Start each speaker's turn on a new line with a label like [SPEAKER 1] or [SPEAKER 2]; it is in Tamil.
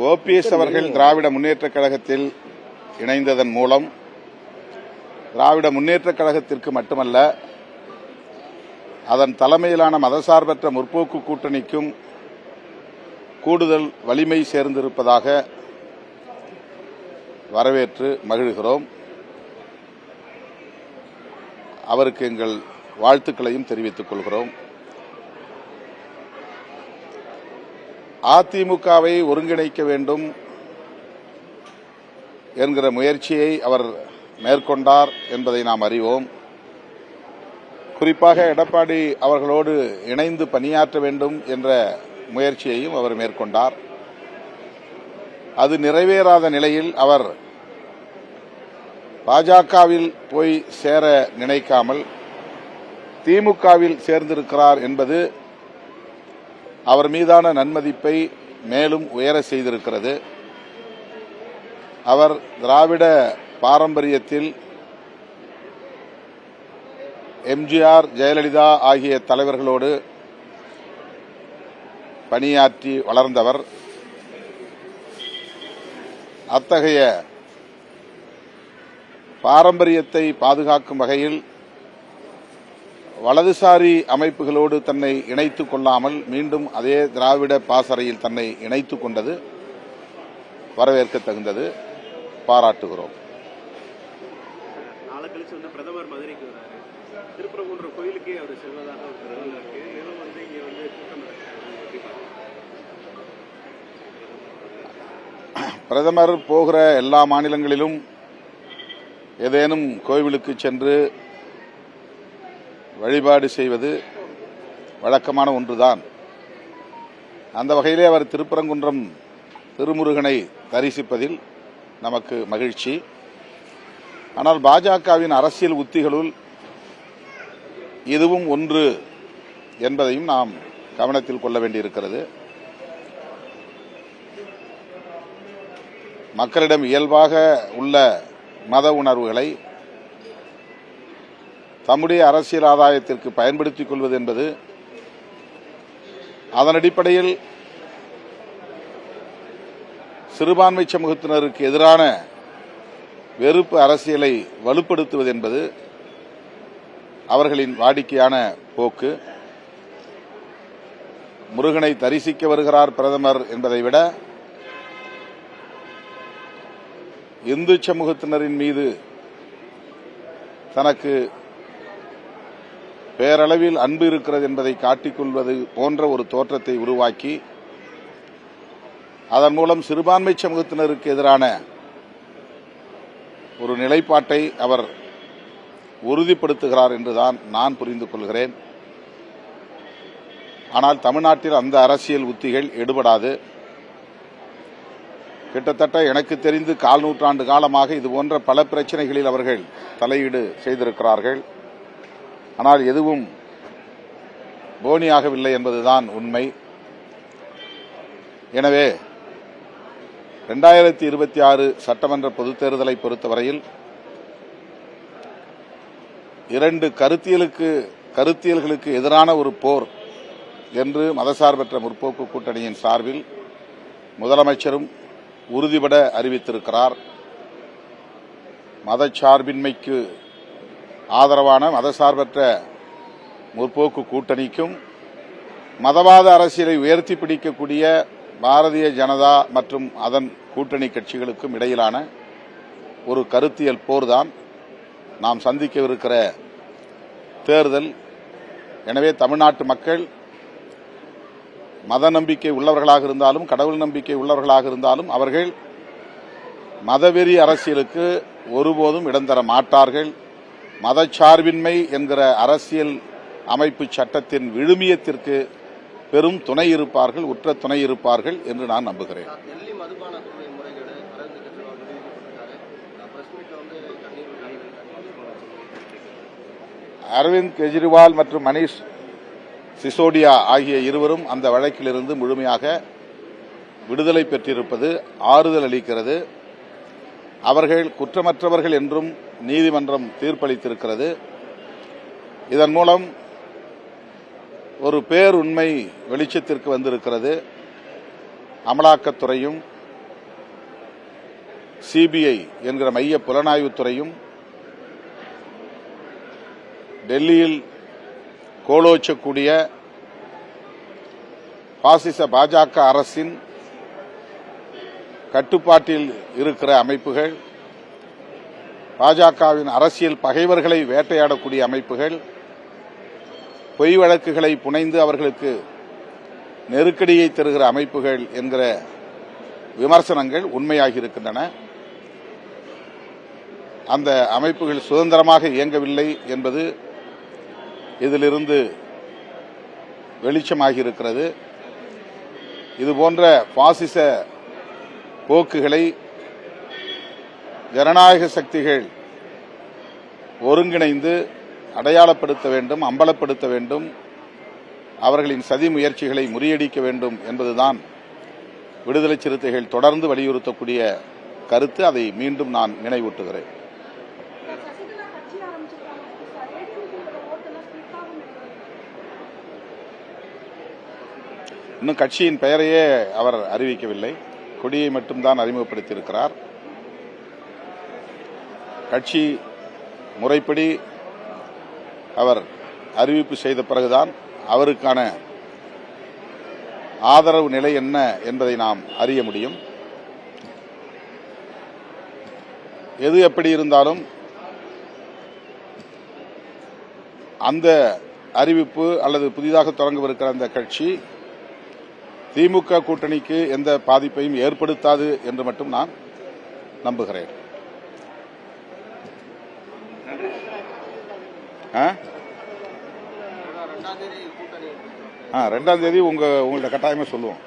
[SPEAKER 1] ஓபிஎஸ் அவர்கள் திராவிட முன்னேற்றக் கழகத்தில் இணைந்ததன் மூலம் திராவிட முன்னேற்றக் கழகத்திற்கு மட்டுமல்ல, அதன் தலைமையிலான மதசார்பற்ற முற்போக்கு கூட்டணிக்கும் கூடுதல் வலிமை சேர்ந்திருப்பதாக வரவேற்று மகிழ்கிறோம். அவருக்கு எங்கள் வாழ்த்துக்களையும் தெரிவித்துக் கொள்கிறோம். அதிமுகவை ஒருங்கிணைக்க வேண்டும் என்கிற முயற்சியை அவர் மேற்கொண்டார் என்பதை நாம் அறிவோம். குறிப்பாக எடப்பாடி அவர்களோடு இணைந்து பணியாற்ற வேண்டும் என்ற முயற்சியையும் அவர் மேற்கொண்டார். அது நிறைவேறாத நிலையில் அவர் பாஜகவில் போய் சேர நினைக்காமல் திமுகவில் சேர்ந்திருக்கிறார் என்பது அவர் மீதான நன்மதிப்பை மேலும் உயர செய்திருக்கிறது. அவர் திராவிட பாரம்பரியத்தில் எம்ஜிஆர், ஜெயலலிதா ஆகிய தலைவர்களோடு பணியாற்றி வளர்ந்தவர். அத்தகைய பாரம்பரியத்தை பாதுகாக்கும் வகையில் வலதுசாரி அமைப்புகளோடு தன்னை இணைத்துக் கொள்ளாமல் மீண்டும் அதே திராவிட பாசறையில் தன்னை இணைத்துக் கொண்டது வரவேற்க தகுந்தது, பாராட்டுகிறோம்.
[SPEAKER 2] பிரதமர் மதுரைக்கு வராரு, திருப்பரங்குன்ற கோயிலுக்கே அவர் செல்வதாக ஒரு தகவல் இருக்கு. இங்க வந்து
[SPEAKER 1] பிரதமர் போகிற எல்லா மாநிலங்களிலும் ஏதேனும் கோவிலுக்கு சென்று வழிபாடு செய்வது வழக்கமான ஒன்றுதான். அந்த வகையிலே அவர் திருப்பரங்குன்றம் திருமுருகனை தரிசிப்பதில் நமக்கு மகிழ்ச்சி. ஆனால் பாஜகவின் அரசியல் உத்திகளுள் இதுவும் ஒன்று என்பதையும் நாம் கவனத்தில் கொள்ள வேண்டியிருக்கிறது. மக்களிடம் இயல்பாக உள்ள மத உணர்வுகளை தம்முடைய அரசியல் ஆதாயத்திற்கு பயன்படுத்திக் கொள்வது என்பது, அதன் அடிப்படையில் சிறுபான்மை சமூகத்தினருக்கு எதிரான வெறுப்பு அரசியலை வலுப்படுத்துவது என்பது அவர்களின் வாடிக்கையான போக்கு. முருகனை தரிசிக்க வருகிறார் பிரதமர் என்பதை விட இந்து சமூகத்தினரின் மீது தனக்கு பேரளவில் அன்பு இருக்கிறது என்பதை காட்டிக்கொள்வது போன்ற ஒரு தோற்றத்தை உருவாக்கி அதன் மூலம் சிறுபான்மை சமூகத்தினருக்கு எதிரான ஒரு நிலைப்பாட்டை அவர் உறுதிப்படுத்துகிறார் என்றுதான் நான் புரிந்து கொள்கிறேன். ஆனால் தமிழ்நாட்டில் அந்த அரசியல் உத்திகள் எடுபடாது. கிட்டத்தட்ட எனக்கு தெரிந்து 4 நூற்றாண்டு காலமாக இதுபோன்ற பல பிரச்சனைகளில் அவர்கள் தலையீடு செய்திருக்கிறார்கள். ஆனால் எதுவும் போனியாகவில்லை என்பதுதான் உண்மை. எனவே 2026 சட்டமன்ற பொதுத் தேர்தலை பொறுத்தவரையில் 2 கருத்தியல்களுக்கு எதிரான ஒரு போர் என்று மதசார்பற்ற முற்போக்கு கூட்டணியின் சார்பில் முதலமைச்சரும் உறுதிபட அறிவித்திருக்கிறார். மதச்சார்பின்மைக்கு ஆதரவான மதசார்பற்ற முற்போக்கு கூட்டணிக்கும் மதவாத அரசியலை உயர்த்தி பிடிக்கக்கூடிய பாரதிய ஜனதா மற்றும் அதன் கூட்டணி கட்சிகளுக்கும் இடையிலான ஒரு கருத்தியல் போர்தான் நாம் சந்திக்கவிருக்கிற தேர்தல். எனவே தமிழ்நாட்டு மக்கள் மத நம்பிக்கை உள்ளவர்களாக இருந்தாலும், கடவுள் நம்பிக்கை உள்ளவர்களாக இருந்தாலும், அவர்கள் மதவெறி அரசியலுக்கு ஒருபோதும் இடம் தர மாட்டார்கள். மதச்சார்பின்மை என்கிற அரசியல் அமைப்பு சட்டத்தின் விழுமியத்திற்கு பெரும் துணை இருப்பார்கள், உற்ற துணை இருப்பார்கள் என்று நான் நம்புகிறேன். அரவிந்த் கெஜ்ரிவால் மற்றும் மணீஷ் சிசோடியா ஆகிய இருவரும் அந்த வழக்கிலிருந்து முழுமையாக விடுதலை பெற்றிருப்பது ஆறுதல் அளிக்கிறது. அவர்கள் குற்றமற்றவர்கள் என்றும் நீதிமன்றம் தீர்ப்பளித்திருக்கிறது. இதன் மூலம் ஒரு பேருண்மை வெளிச்சத்திற்கு வந்திருக்கிறது. அமலாக்கத்துறையும் சிபிஐ என்கிற மைய புலனாய்வுத்துறையும் டெல்லியில் கோலோச்சக்கூடிய பாசிச பாஜக அரசின் கட்டுப்பாட்டில் இருக்கிற அமைப்புகள், பாஜகவின் அரசியல் பகைவர்களை வேட்டையாடக்கூடிய அமைப்புகள், பொய் வழக்குகளை புனைந்து அவர்களுக்கு நெருக்கடியை தருகிற அமைப்புகள் என்கிற விமர்சனங்கள் உண்மையாகி இருக்கின்றன. அந்த அமைப்புகள் சுதந்திரமாக இயங்கவில்லை என்பது இதிலிருந்து வெளிச்சமாகி இருக்கிறது. இதுபோன்ற பாசிச போக்குகளை ஜனநாயக சக்திகள் ஒருங்கிணைந்து அடையாளப்படுத்த வேண்டும், அம்பலப்படுத்த வேண்டும், அவர்களின் சதி முயற்சிகளை முறியடிக்க வேண்டும் என்பதுதான் விடுதலை சிறுத்தைகள் தொடர்ந்து வலியுறுத்தக்கூடிய கருத்து. அதை மீண்டும் நான் நினைவூட்டுகிறேன். இன்னும் கட்சியின் பெயரையே அவர் அறிவிக்கவில்லை, கொடியை மட்டும்தான் அறிமுகப்படுத்தியிருக்கிறார். கட்சி முறைப்படி அவர் அறிவிப்பு செய்த பிறகுதான் அவருக்கான ஆதரவு நிலை என்ன என்பதை நாம் அறிய முடியும். எது எப்படி இருந்தாலும் அந்த அறிவிப்பு அல்லது புதிதாக தொடங்கவிருக்கிற அந்த கட்சி திமுக கூட்டணிக்கு எந்த பாதிப்பையும் ஏற்படுத்தாது என்று மட்டும் நான் நம்புகிறேன். 2ஆம் தேதி உங்கள்ட்ட கட்டாயமா சொல்லுவோம்.